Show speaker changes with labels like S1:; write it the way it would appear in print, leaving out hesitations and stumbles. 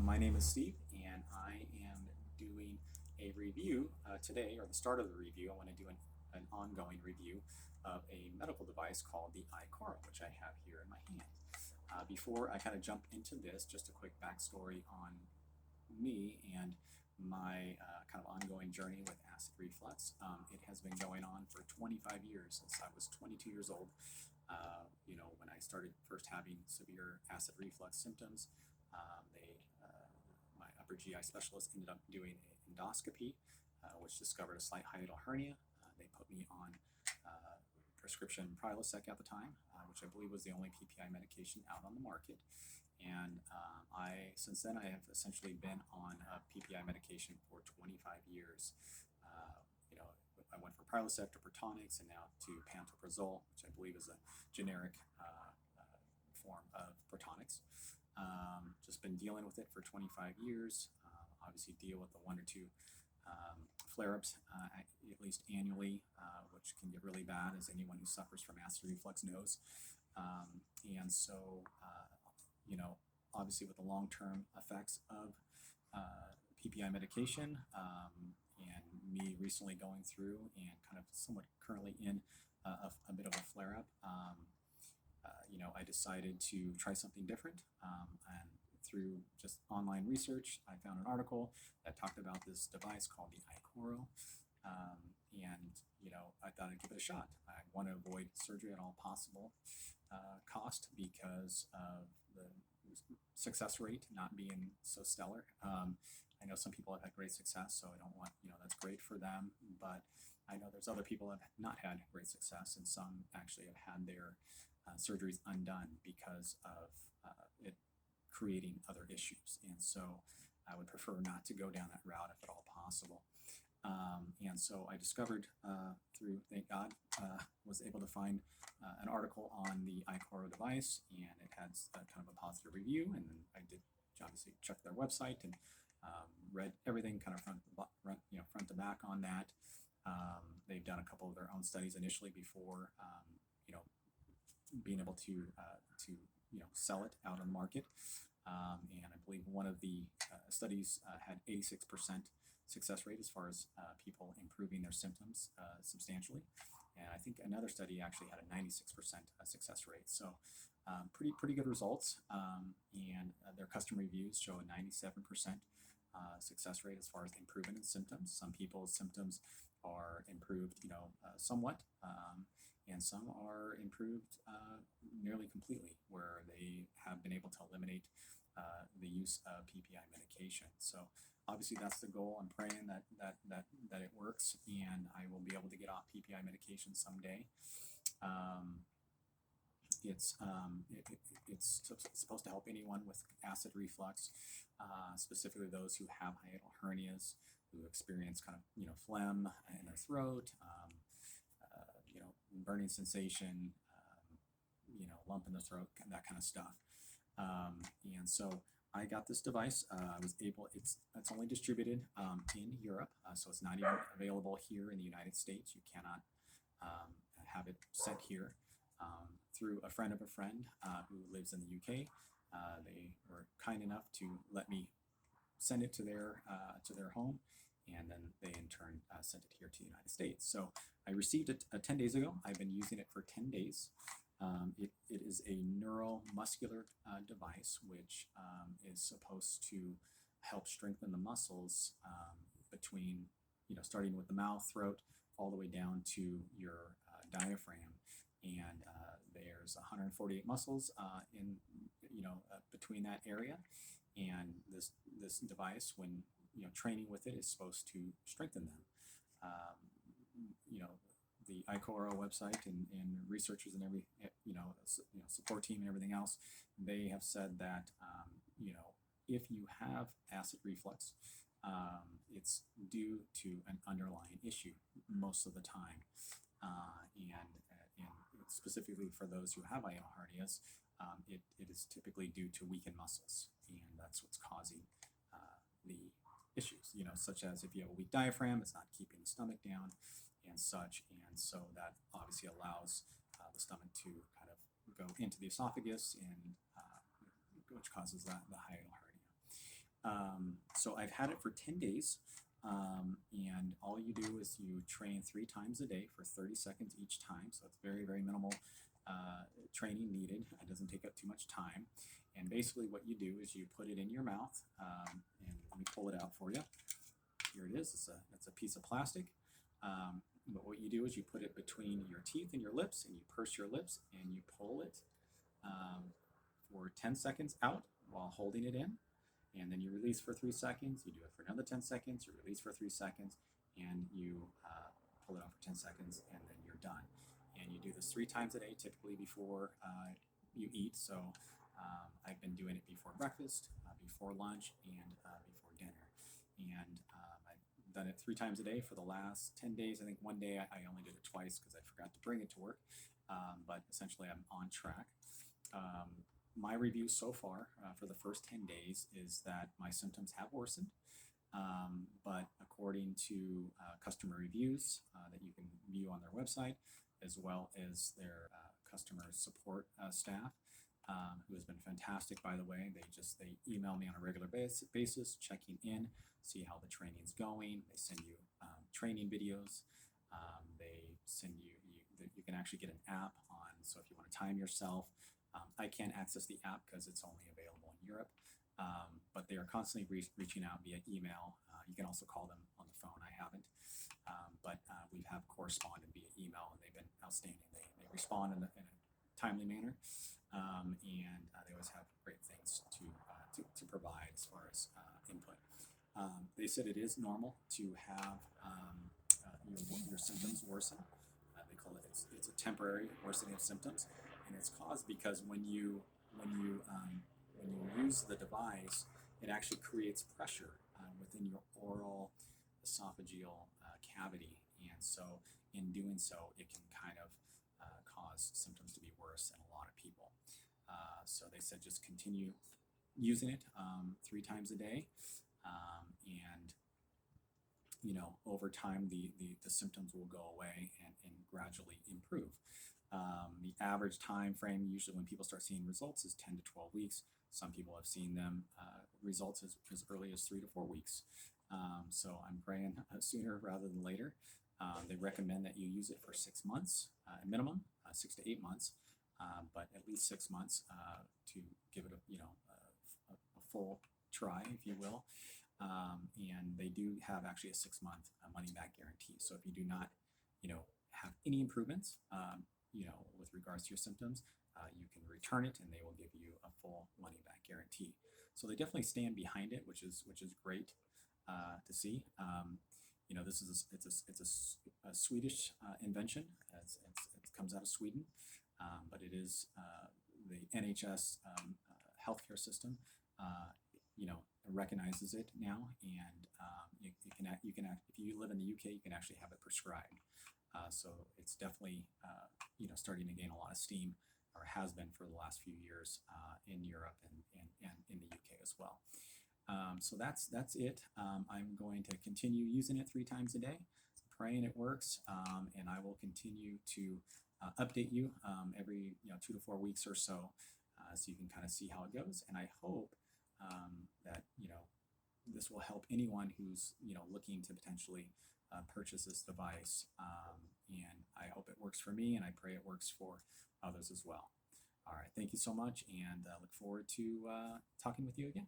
S1: My name is Steve, and I am doing a review today, or the start of the review. I want to do an ongoing review of a medical device called the IQoro, which I have here in my hand. Before I kind of jump into this, just a quick backstory on me and my kind of ongoing journey with acid reflux. It has been going on for 25 years, since I was 22 years old. When I started first having severe acid reflux symptoms, my upper GI specialist ended up doing an endoscopy, which discovered a slight hiatal hernia. They put me on prescription Prilosec at the time, which I believe was the only PPI medication out on the market. And since then, I have essentially been on PPI medication for 25 years. I went from Prilosec to Protonix and now to pantoprazole, which I believe is a generic form of Protonix. Just been dealing with it for 25 years. Obviously deal with the 1 or 2 flare-ups at least annually, which can get really bad, as anyone who suffers from acid reflux knows. And so, obviously with the long-term effects of PPI medication, and me recently going through and kind of somewhat currently in a bit of a flare-up, I decided to try something different. And through just online research, I found an article that talked about this device called the IQoro. I thought I'd give it a shot. I want to avoid surgery at all possible cost because of the success rate not being so stellar. I know some people have had great success, so I don't want, that's great for them, but I know there's other people that have not had great success, and some actually have had their surgeries undone because of it creating other issues. And so I would prefer not to go down that route if at all possible. And so I discovered thank God, was able to find an article on the IQoro device, and it had kind of a positive review. And then I did obviously check their website and read everything kind of front to back on that. They've done a couple of their own studies initially before being able to sell it out on the market. And I believe one of the studies had 86% success rate as far as people improving their symptoms substantially. And I think another study actually had a 96% success rate. So pretty good results. And their customer reviews show a 97% success rate as far as improvement in symptoms. Some people's symptoms are improved, somewhat, and some are improved nearly completely, where they have been able to eliminate the use of PPI medication. So obviously that's the goal. I'm praying that it works, and I will be able to get off PPI medication someday. It's supposed to help anyone with acid reflux, specifically those who have hiatal hernias, who experience kind of phlegm in their throat, burning sensation, lump in the throat, that kind of stuff. And so I got this device. It's only distributed in Europe, so it's not even available here in the United States. You cannot have it sent here. Through a friend of a friend who lives in the UK, they were kind enough to let me send it to their home, and then they in turn sent it here to the United States. So I received it 10 days ago. I've been using it for 10 days. It is a neuromuscular device, which is supposed to help strengthen the muscles between, starting with the mouth, throat, all the way down to your diaphragm. And there's 148 muscles in between that area, and this device, when training with it, is supposed to strengthen them. The IQoro website and researchers and every support team and everything else, they have said that if you have acid reflux, it's due to an underlying issue most of the time, and specifically for those who have hiatal hernias, it is typically due to weakened muscles, and that's what's causing the issues, such as if you have a weak diaphragm, it's not keeping the stomach down and such, and so that obviously allows the stomach to kind of go into the esophagus, and which causes the hiatal hernia. So I've had it for 10 days, and all you do is you train 3 times a day for 30 seconds each time. So it's very, very minimal training needed. It doesn't take up too much time. And basically what you do is you put it in your mouth, and let me pull it out for you. Here it is. It's a piece of plastic. But what you do is you put it between your teeth and your lips, and you purse your lips, and you pull it for 10 seconds out while holding it in. And then you release for 3 seconds. You do it for another 10 seconds. You release for 3 seconds, and you pull it out for 10 seconds, and then you're done. And you do this 3 times a day, typically before you eat. So I've been doing it before breakfast, before lunch, and before dinner. And I've done it 3 times a day for the last 10 days. I think one day I only did it twice because I forgot to bring it to work. But essentially I'm on track. My review so far for the first 10 days is that my symptoms have worsened, but according to customer reviews that you can view on their website, as well as their customer support staff, who has been fantastic, by the way. They email me on a regular basis, checking in, see how the training's going. They send you training videos. They send you can actually get an app on, so if you want to time yourself. I can't access the app because it's only available in Europe, but they are constantly reaching out via email. You can also call them on the phone. I haven't, but we have corresponded via email, and they've been outstanding. They respond in a timely manner, and they always have great things to provide as far as input. They said it is normal to have your symptoms worsen. They call it it's a temporary worsening of symptoms. And it's caused because when you use the device, it actually creates pressure within your oral esophageal cavity, and so in doing so, it can kind of cause symptoms to be worse in a lot of people. So they said just continue using it 3 times a day, and over time the symptoms will go away and gradually improve. The average time frame, usually when people start seeing results, is 10 to 12 weeks. Some people have seen them results as early as 3 to 4 weeks. So I'm praying sooner rather than later. They recommend that you use it for 6 months, minimum 6 to 8 months, but at least 6 months to give it a full try, if you will. And they do have actually a 6-month money-back guarantee. So if you do not, have any improvements, with regards to your symptoms, you can return it, and they will give you a full money-back guarantee. So they definitely stand behind it, which is great to see. This is a Swedish invention. It comes out of Sweden, but it is the NHS healthcare system. Recognizes it now, and you can if you live in the UK, you can actually have it prescribed. So it's definitely starting to gain a lot of steam, or has been for the last few years in Europe and in the UK as well. So that's it. I'm going to continue using it 3 times a day, praying it works, and I will continue to update you every 2 to 4 weeks or so, so you can kind of see how it goes. And I hope that this will help anyone who's looking to potentially purchase this device, and I hope it works for me, and I pray it works for others as well. All right, thank you so much, and look forward to talking with you again.